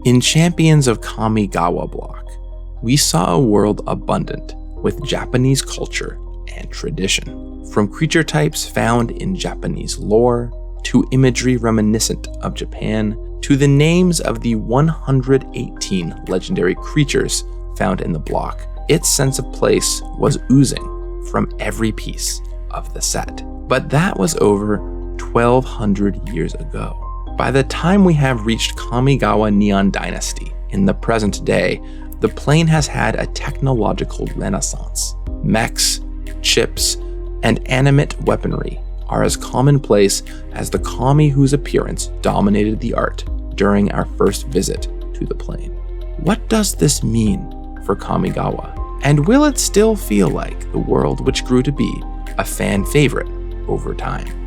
In Champions of Kamigawa block, we saw a world abundant with Japanese culture and tradition. From creature types found in Japanese lore, to imagery reminiscent of Japan, to the names of the 118 legendary creatures found in the block, its sense of place was oozing from every piece of the set. But that was over 1,200 years ago. By the time we have reached Kamigawa Neon Dynasty in the present day, the plane has had a technological renaissance. Mechs, chips, and animate weaponry are as commonplace as the kami whose appearance dominated the art during our first visit to the plane. What does this mean for Kamigawa? And will it still feel like the world which grew to be a fan favorite over time?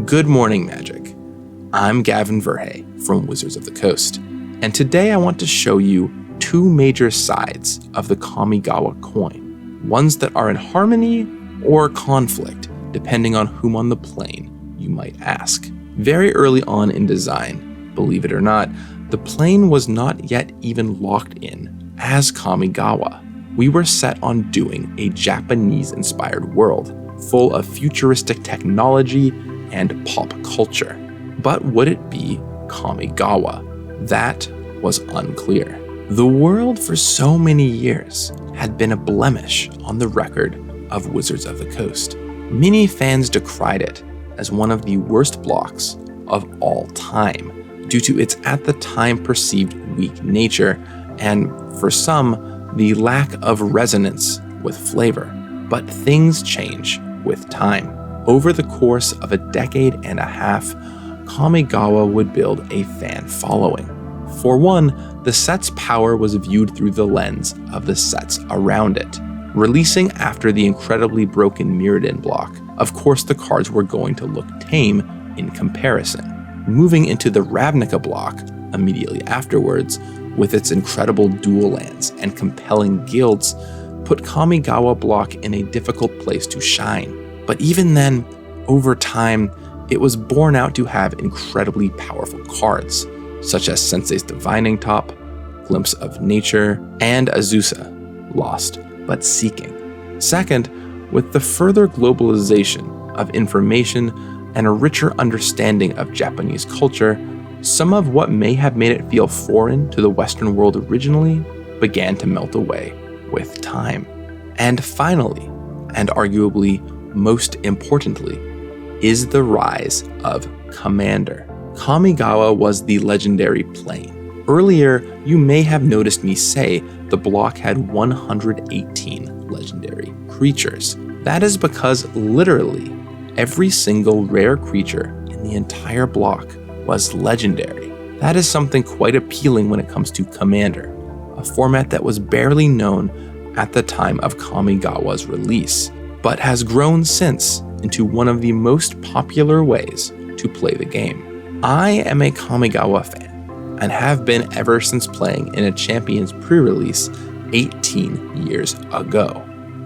Good morning, Magic. I'm Gavin Verhey from Wizards of the Coast, and today I want to show you two major sides of the Kamigawa coin, ones that are in harmony or conflict, depending on whom on the plane you might ask. Very early on in design, believe it or not, the plane was not yet even locked in as Kamigawa. We were set on doing a Japanese-inspired world, full of futuristic technology and pop culture. But would it be Kamigawa? That was unclear. The world for so many years had been a blemish on the record of Wizards of the Coast. Many fans decried it as one of the worst blocks of all time due to its at the time perceived weak nature and, for some, the lack of resonance with flavor. But things change with time. Over the course of a decade and a half, Kamigawa would build a fan following. For one, the set's power was viewed through the lens of the sets around it. Releasing after the incredibly broken Mirrodin block, of course the cards were going to look tame in comparison. Moving into the Ravnica block immediately afterwards, with its incredible dual lands and compelling guilds, put Kamigawa block in a difficult place to shine. But even then, over time, it was borne out to have incredibly powerful cards, such as Sensei's Divining Top, Glimpse of Nature, and Azusa, Lost but Seeking. Second, with the further globalization of information and a richer understanding of Japanese culture, some of what may have made it feel foreign to the Western world originally began to melt away with time. And finally, and arguably most importantly, is the rise of Commander. Kamigawa was the legendary plane. Earlier, you may have noticed me say the block had 118 legendary creatures. That is because literally every single rare creature in the entire block was legendary. That is something quite appealing when it comes to Commander, a format that was barely known at the time of Kamigawa's release, but has grown since into one of the most popular ways to play the game. I am a Kamigawa fan, and have been ever since playing in a Champions pre-release 18 years ago.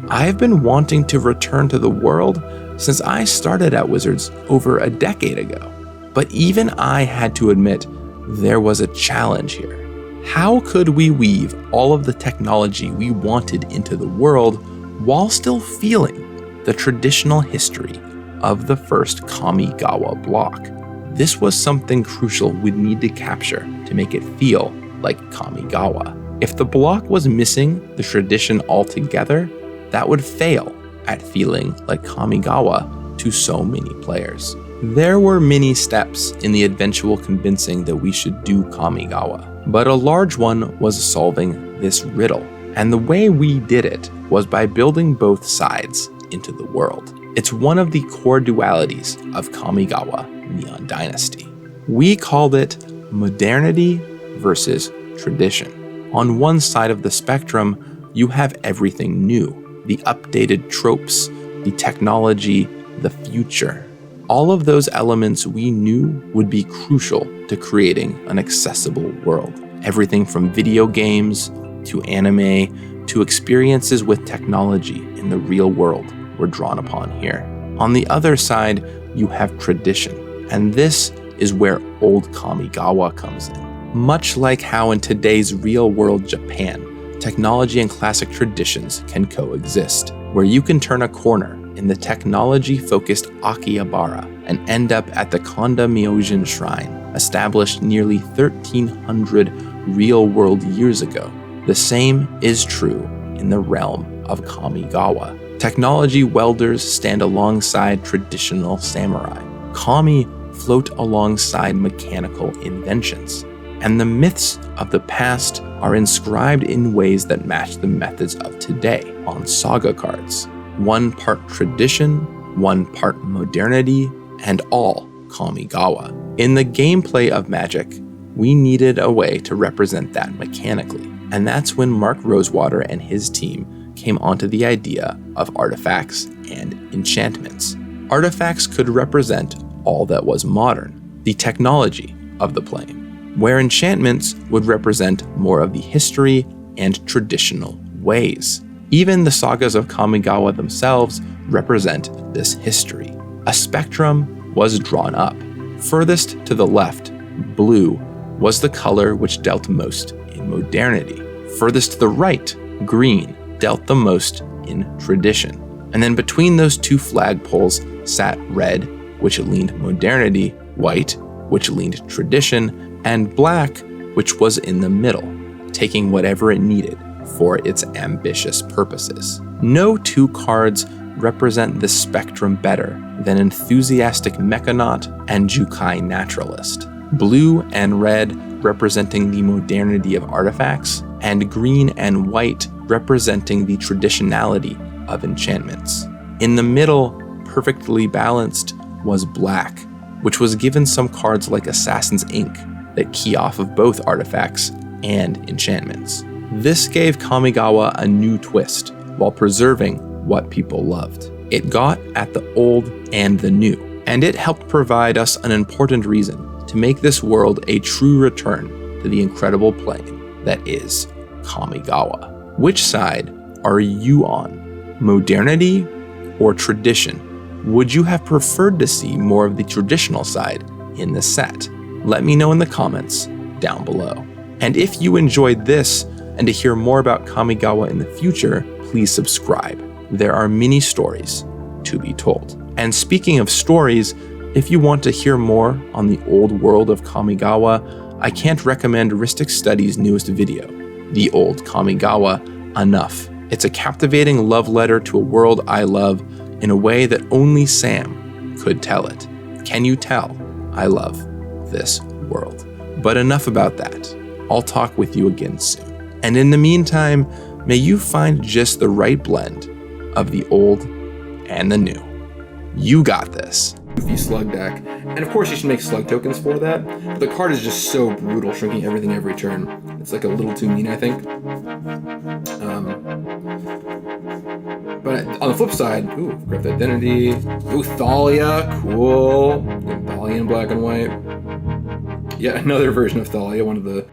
I've been wanting to return to the world since I started at Wizards over a decade ago, but even I had to admit there was a challenge here. How could we weave all of the technology we wanted into the world while still feeling the traditional history of the first Kamigawa block? This was something crucial we'd need to capture to make it feel like Kamigawa. If the block was missing the tradition altogether, that would fail at feeling like Kamigawa to so many players. There were many steps in the eventual convincing that we should do Kamigawa, but a large one was solving this riddle. And the way we did it was by building both sides into the world. It's one of the core dualities of Kamigawa Neon Dynasty. We called it modernity versus tradition. On one side of the spectrum, you have everything new, the updated tropes, the technology, the future. All of those elements we knew would be crucial to creating an accessible world. Everything from video games to anime to experiences with technology in the real world were drawn upon here. On the other side, you have tradition, and this is where old Kamigawa comes in. Much like how in today's real-world Japan, technology and classic traditions can coexist, where you can turn a corner in the technology-focused Akihabara and end up at the Konda Myojin Shrine, established nearly 1,300 real-world years ago. The same is true in the realm of Kamigawa. Technology welders stand alongside traditional samurai. Kami float alongside mechanical inventions. And the myths of the past are inscribed in ways that match the methods of today on saga cards. One part tradition, one part modernity, and all Kamigawa. In the gameplay of Magic, we needed a way to represent that mechanically. And that's when Mark Rosewater and his team came onto the idea of artifacts and enchantments. Artifacts could represent all that was modern, the technology of the plane, where enchantments would represent more of the history and traditional ways. Even the sagas of Kamigawa themselves represent this history. A spectrum was drawn up. Furthest to the left, blue was the color which dealt most in modernity. Furthest to the right, green, dealt the most in tradition. And then between those two flagpoles sat red, which leaned modernity, white, which leaned tradition, and black, which was in the middle, taking whatever it needed for its ambitious purposes. No two cards represent this spectrum better than enthusiastic mechanaut and Jukai naturalist. Blue and red representing the modernity of artifacts, and green and white representing the traditionality of enchantments. In the middle, perfectly balanced, was black, which was given some cards like Assassin's Ink that key off of both artifacts and enchantments. This gave Kamigawa a new twist while preserving what people loved. It got at the old and the new, and it helped provide us an important reason to make this world a true return to the incredible plane that is Kamigawa. Which side are you on? Modernity or tradition? Would you have preferred to see more of the traditional side in the set? Let me know in the comments down below. And if you enjoyed this and to hear more about Kamigawa in the future, please subscribe. There are many stories to be told. And speaking of stories, if you want to hear more on the old world of Kamigawa, I can't recommend Ristic Study's newest video, The Old Kamigawa, enough. It's a captivating love letter to a world I love in a way that only Sam could tell it. Can you tell I love this world? But enough about that. I'll talk with you again soon. And in the meantime, may you find just the right blend of the old and the new. You got this. The slug deck. And of course you should make slug tokens for that. But the card is just so brutal, shrinking everything every turn. It's like a little too mean, I think. But on the flip side, ooh, Graph Identity. Ooh, Thalia, cool. Thalia in black and white. Yeah, another version of Thalia, one of the